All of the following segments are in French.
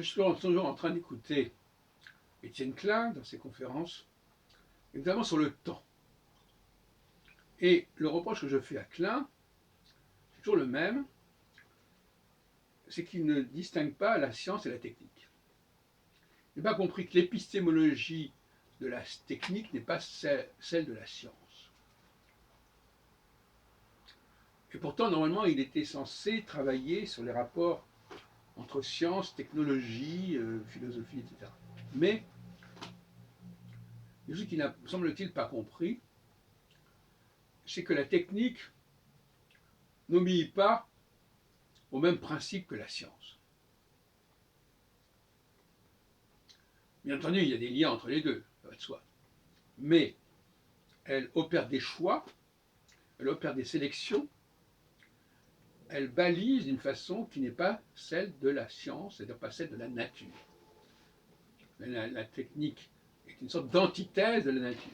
je suis toujours en train d'écouter Étienne Klein dans ses conférences, notamment sur le temps. Et le reproche que je fais à Klein, c'est toujours le même, c'est qu'il ne distingue pas la science et la technique. Il n'a pas compris que l'épistémologie de la technique n'est pas celle de la science. Et pourtant, normalement, il était censé travailler sur les rapports entre science, technologie, philosophie, etc. Mais, ce qu'il n'a, semble-t-il, pas compris, c'est que la technique n'obéit pas au même principe que la science. Bien entendu, il y a des liens entre les deux, ça va de soi. Mais elle opère des choix, elle opère des sélections, elle balise d'une façon qui n'est pas celle de la science, c'est-à-dire pas celle de la nature. La technique est une sorte d'antithèse de la nature.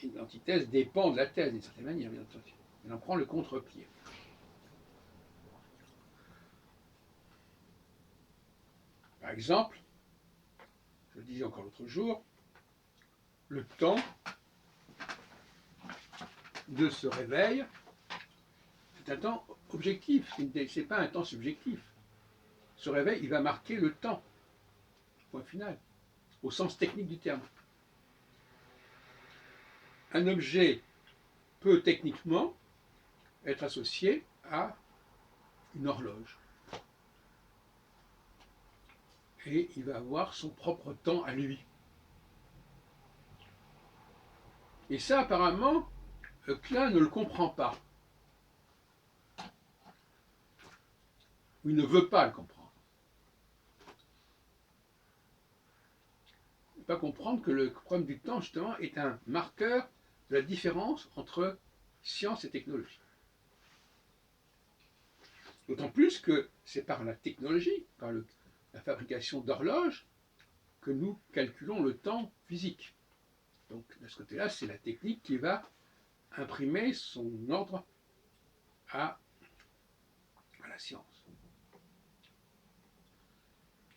Et l'antithèse dépend de la thèse d'une certaine manière, bien entendu. Elle en prend le contre-pied. Par exemple, je le disais encore l'autre jour, le temps de ce réveil, c'est un temps objectif, ce n'est pas un temps subjectif. Ce réveil, il va marquer le temps, point final, au sens technique du terme. Un objet peut techniquement être associé à une horloge. Et il va avoir son propre temps à lui. Et ça, apparemment, Klein ne le comprend pas. Ou il ne veut pas le comprendre. Il ne veut pas comprendre que le problème du temps, justement, est un marqueur de la différence entre science et technologie. D'autant plus que c'est par la technologie, par la fabrication d'horloges, que nous calculons le temps physique. Donc, de ce côté-là, c'est la technique qui va imprimer son ordre à la science.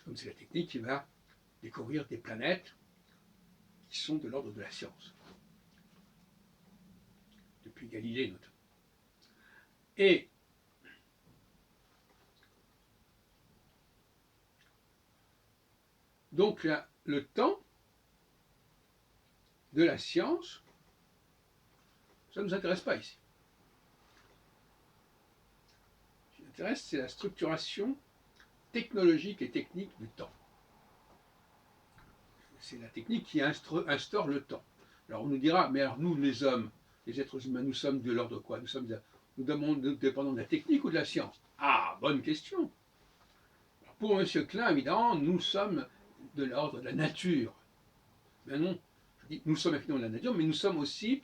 Comme c'est la technique qui va découvrir des planètes qui sont de l'ordre de la science. Depuis Galilée, notamment. Et donc, le temps de la science, ça ne nous intéresse pas ici. Ce qui nous intéresse, c'est la structuration technologique et technique du temps. C'est la technique qui instaure le temps. Alors on nous dira, mais alors nous, les hommes, les êtres humains, nous sommes de l'ordre de quoi? Nous dépendons de la technique ou de la science? Ah, bonne question. Alors pour M. Klein, évidemment, nous sommes de l'ordre de la nature. Ben non, je dis, nous sommes effectivement de la nature, mais nous sommes aussi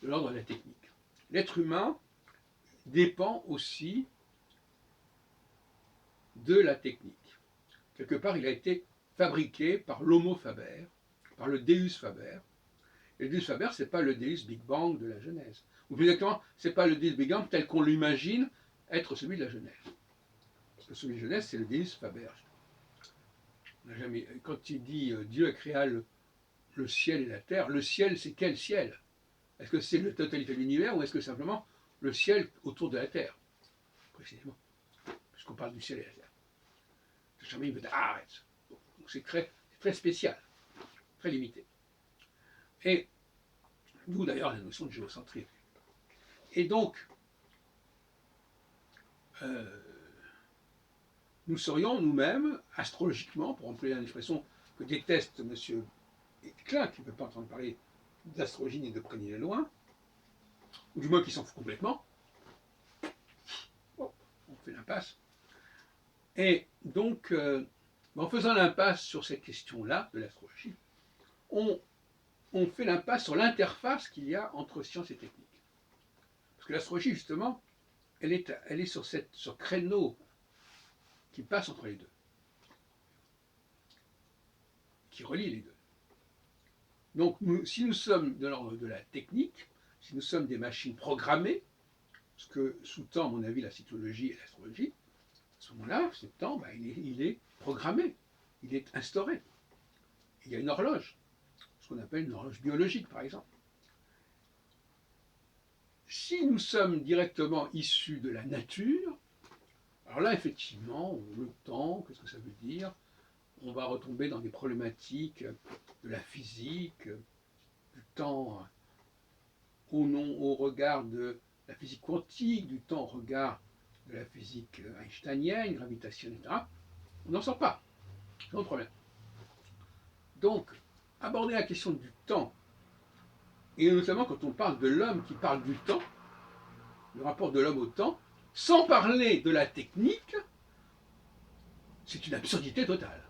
de l'ordre de la technique. L'être humain dépend aussi de la technique. Quelque part, il a été fabriqué par l'Homo faber, par le Deus faber. Et le Deus faber, ce n'est pas le Deus Big Bang de la Genèse. Ou plus exactement, ce n'est pas le Deus Big Bang tel qu'on l'imagine être celui de la Genèse. Parce que celui de la Genèse, c'est le Deus faber. Quand il dit Dieu a créé le ciel et la terre, le ciel, c'est quel ciel? Est-ce que c'est la totalité de l'univers ou est-ce que simplement le ciel autour de la terre? Précisément, puisqu'on parle du ciel et de la terre. Jamais il veut dire arrête. Donc c'est très spécial, très limité. Et d'où d'ailleurs la notion de géocentrisme. Et donc, nous serions nous-mêmes, astrologiquement, pour employer une expression que déteste M. Klein, qui ne veut pas entendre parler d'astrologie ni de près ni de loin, ou du moins qui s'en fout complètement, bon, on fait l'impasse. Et donc, en faisant l'impasse sur cette question-là de l'astrologie, on fait l'impasse sur l'interface qu'il y a entre science et technique. Parce que l'astrologie, justement, elle est sur ce créneau qui passe entre les deux, qui relie les deux. Donc, si nous sommes de l'ordre de la technique, si nous sommes des machines programmées, ce que sous-tend, à mon avis, la cyclologie et l'astrologie, ce moment-là, ce temps, ben, il est programmé, il est instauré. Il y a une horloge, ce qu'on appelle une horloge biologique, par exemple. Si nous sommes directement issus de la nature, alors là, effectivement, le temps, qu'est-ce que ça veut dire? On va retomber dans des problématiques de la physique, du temps au regard de la physique quantique, du temps au regard de la physique einsteinienne, gravitationnelle, etc. On n'en sort pas. C'est notre problème. Donc, aborder la question du temps, et notamment quand on parle de l'homme qui parle du temps, le rapport de l'homme au temps, sans parler de la technique, c'est une absurdité totale.